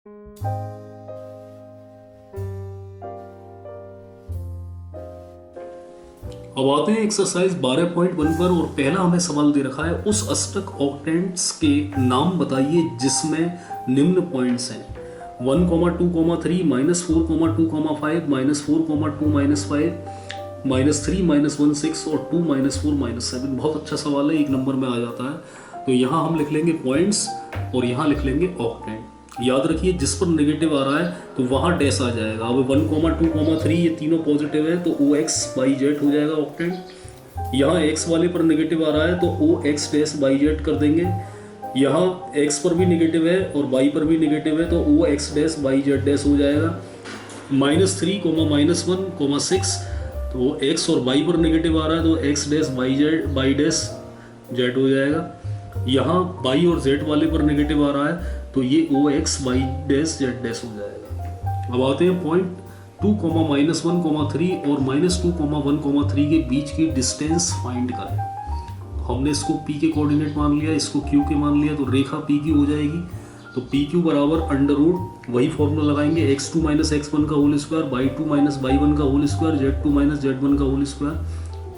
अब आते हैं एक्सरसाइज 12.1 पर और पहला हमें सवाल दे रखा है उस अष्टक ऑक्टेंट्स के नाम बताइए जिसमें निम्न पॉइंट्स हैं 1, 2, 3, -4, 2, 5, -4, 2, -5, -3, -1, 6 और 2, -4, -7। बहुत अच्छा सवाल है, एक नंबर में आ जाता है। तो यहाँ हम लिख लेंगे पॉइंट्स और यहाँ लिख लेंगे ऑक्टेंट। याद रखिए जिस पर नेगेटिव आ रहा है तो वहाँ डैश आ जाएगा। अब 1, 2, 3 ये तीनों पॉजिटिव है तो OX/Z हो जाएगा ऑक्टेंट। यहाँ X वाले पर नेगेटिव आ रहा है तो OX'/Z कर देंगे। यहाँ X पर भी नेगेटिव है और Y पर भी नेगेटिव है तो OX'/Z हो जाएगा। -3, -1, 6 तो X और Y पर नेगेटिव आ रहा है तो X'/Y' हो जाएगा। यहाँ Y और Z वाले पर नेगेटिव आ रहा है तो ये OX'/Y' हो जाएगा। अब आते हैं पॉइंट 2, -1, 3 और -2, 1, 3 के बीच की डिस्टेंस फाइंड करें। तो हमने इसको P के कोऑर्डिनेट मान लिया, इसको Q के मान लिया, तो रेखा PQ हो जाएगी। तो PQ बराबर अंडर वही फॉर्मूला लगाएंगे x2 - x1 का होल स्क्वायर, y2 - y1 का होल स्क्वायर, z2 - z1 का होल स्क्वायर,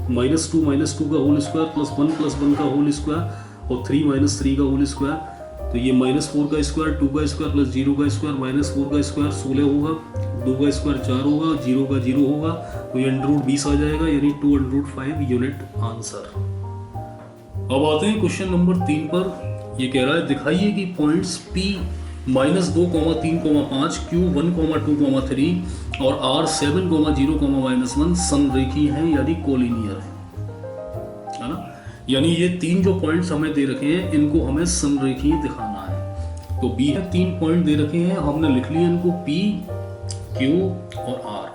-2 का होल स्क्वायर प्लस 1 + 1 का होल स्क्वायर और 3 - 3 का होल स्क्वायर। तो ये -4 का स्क्वायर, 2 का स्क्वायर प्लस 0 का स्क्वायर, -4 का स्क्वायर 16 होगा, 2 का स्क्वायर 4 होगा, 0 का 0 होगा, तो ये √20 आ जाएगा, यानी 2√5 यूनिट आंसर। अब आते हैं क्वेश्चन नंबर 3 पर। ये कह रहा है दिखाइए कि पॉइंट्स P -2, 3, 5, Q 1, 2, 3 और R 7, 0, -1 समरेखीय हैं यानी कोलिनियर है ना। यानी ये तीन जो पॉइंट्स हमें दे रखे हैं इनको हमें समरेखीय दिखाना है। तो B है, 3 पॉइंट दे रखे हैं, हमने लिख लिए इनको P, Q और R।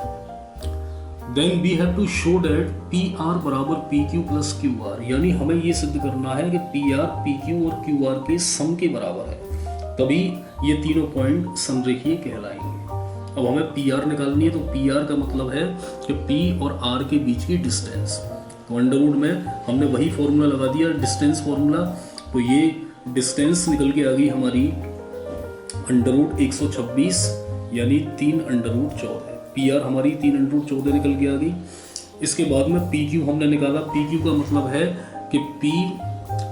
Then we have to show that PR बराबर PQ प्लस QR, यानी हमें ये सिद्ध करना है कि PR, PQ और QR के सम के बराबर है, तभी ये तीनों पॉइंट समरेखीय कहलाएंगे। अब हमें PR निकालनी है, तो PR का मतलब है कि P और R के बीच की डिस्टेंस। तो अंडरवुड में हमने वही फॉर्मूला लगा दिया, डिस्टेंस फॉर्मूला। तो ये डिस्टेंस निकल के आ गई हमारी √126 यानी 3√14। PR हमारी 3√14 निकल के आ गई। इसके बाद में PQ हमने निकाला। PQ का मतलब है कि P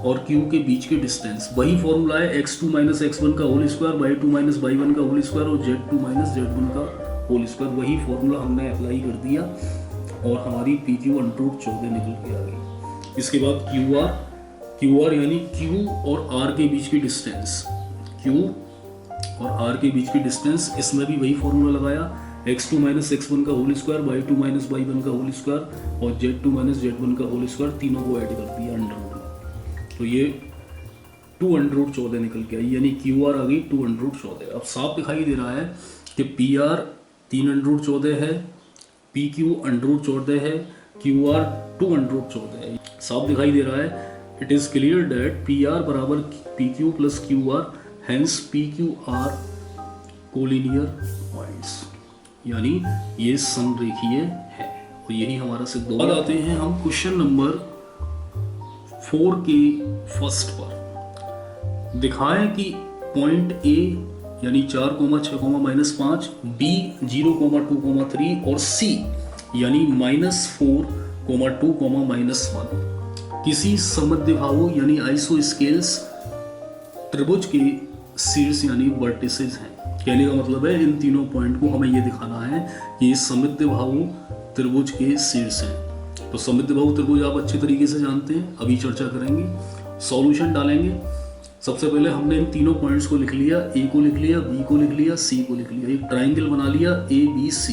और Q के बीच की डिस्टेंस। वही फॉर्मूला है x2 - x1 का होल स्क्वायर, y2 - y1 का होल स्क्वायर और z2 - z1 का होल स्क्वायर। वही फॉर्मूला हमने अप्लाई कर दिया और हमारी PQ √14 निकल के आ गई। इसके बाद QR यानी Q और R के बीच की डिस्टेंस। Q और R के बीच की डिस्टेंस, इसमें भी वही फॉर्मूला लगाया, x2 - x1 का होल स्क्वायर, y2 - y1 का होल स्क्वायर और z2 - z1 का होल स्क्वायर, तीनों को ऐड कर दिया अंडरवुड में। तो ये 2√14 निकल के आई, यानी QR आ गई 2√14। अब साफ दिखाई दे रहा है कि PR 3√14 है, PQ √14 है, QR 2√14 है। साफ दिखाई दे रहा है, it is clear that PR बराबर PQ plus QR, hence PQ are collinear points, यानी ये समरेखीय है। और यही हमारा सिद्ध हो गया। आते हैं हम क्वेश्चन नंबर 4 के फर्स्ट पर। दिखाएं कि पॉइंट A यानी 4, 6, -5, B 0, 2, 3 और C यानी -4, 2, -1 किसी समद्विबाहु यानी आइसोस्केल्स त्रिभुज के शीर्ष यानी वर्टिसेस हैं। कहने का मतलब है इन तीनों पॉइंट को हमें ये दिखाना है कि ये समद्विबाहु त्रिभुज के शीर्ष हैं। तो समद्विबाहु त्रिभुज आप अच्छे तरीके से जानते हैं, अभी चर्चा करेंगे, सॉल्यूशन डालेंगे। सबसे पहले हमने इन तीनों पॉइंट्स को लिख लिया, A को लिख लिया, B को लिख लिया, C को लिख लिया, एक ट्राइंगल बना लिया ABC।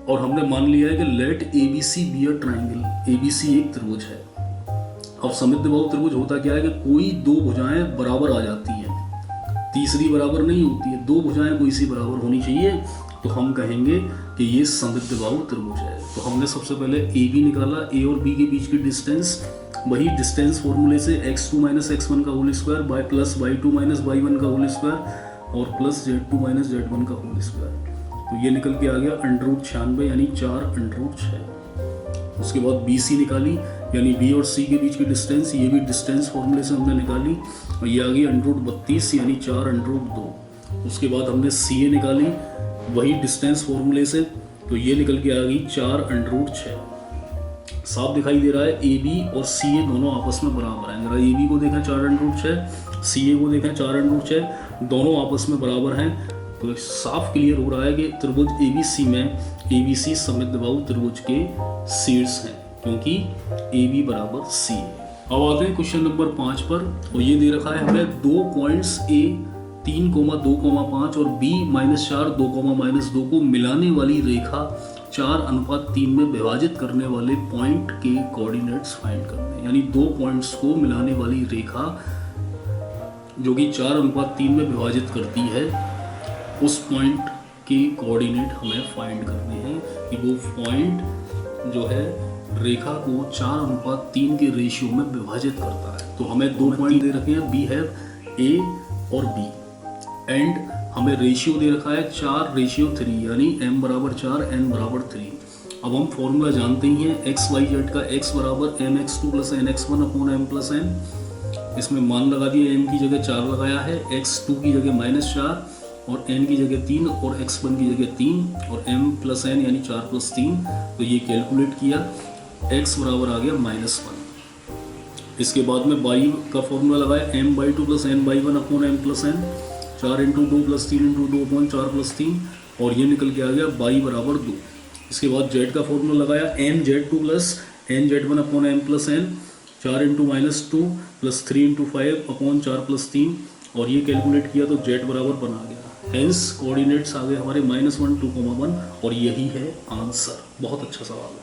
और हमने मान लिया है कि let ABC be a triangle, ABC एक त्रिभुज है। अब समद्विबाहु त्रिभुज होता क्या है कि कोई दो भुजाएं बराबर आ जाती हैं, तीसरी बराबर नहीं होती है, दो भुजाएं कोई सी बराबर होनी चाहिए, तो हम कहेंगे कि ये समद्विबाहु त्रिभुज है। तो हमने सबसे पहले AB निकाला, A और B के बीच की डिस्टेंस, वही डिस्टेंस फॉर्मूले से x2 - x1 का whole square plus y2 - y1 का होल स्क्वायर और प्लस z2 - z1 का होल स्क्वायर। तो ये निकल के आ गया √96 यानी 4√6। उसके बाद BC निकाली, यानी B और C के बीच की डिस्टेंस, ये भी डिस्टेंस फॉर्मूले से हमने निकाली और ये आ गई √32 यानी 4√2। उसके बाद हमने सी ए निकाली वही डिस्टेंस फॉर्मूले से, तो ये निकल के आ गई 4√6। साफ दिखाई दे रहा है ए बी और सी ए दोनों आपस में बराबर हैं। जरा ए बी को देखें 4√6, सी ए को देखें 4√6, दोनों आपस में बराबर हैं। तो साफ क्लियर हो रहा है कि त्रिभुज ए बी सी में ए बी सी समद्विबाहु त्रिभुज के शीर्ष हैं, क्योंकि ए बी बराबर सी ए। अब आते हैं क्वेश्चन नंबर 5 पर, और ये दे रखा है हमें 2 पॉइंट्स ए 3,2,5 और b -4 2,-2 को मिलाने वाली रेखा 4:3 में विभाजित करने वाले पॉइंट के कोऑर्डिनेट्स फाइंड करने। यानी 2 पॉइंट्स को मिलाने वाली रेखा जो कि 4:3 में विभाजित करती है, उस पॉइंट के कोऑर्डिनेट हमें फाइंड करने हैं कि वो पॉइंट जो है रेखा को 4:3 के रेशियो में विभाजित करता है। तो हमें 2 पॉइंट दे रखे हैं, बी है ए और बी, एंड हमें रेशियो दे रखा है 4:3, यानी m बराबर 4 n बराबर 3। अब हम फॉर्मूला जानते ही हैं x y z का, x बराबर mx2 + nx1 upon m + n। इसमें मान लगा दिए, m की जगह 4 लगाया है, x2 की जगह -4 और n की जगह 3 और x1 की जगह 3 और m + n यानी 4 + 3। तो ये कैलकुलेट किया, x बराबर आ गया -1। इसके बाद में y का फॉर्मूला लगाया, m/2 + n/1 upon m + n, 4 × 2 + 3 × 2 upon 4 + 3, और ये निकल के आ गया y बराबर 2। इसके बाद z का फॉर्मूला लगाया, mz2 + nz1 upon m + n, 4 × -2 + 3 × 5 upon 4 + 3, और ये कैलकुलेट किया तो z बराबर बना गया। हेंस कोऑर्डिनेट्स आ गए हमारे -1, 2, 1, और यही है आंसर। बहुत अच्छा सवाल है।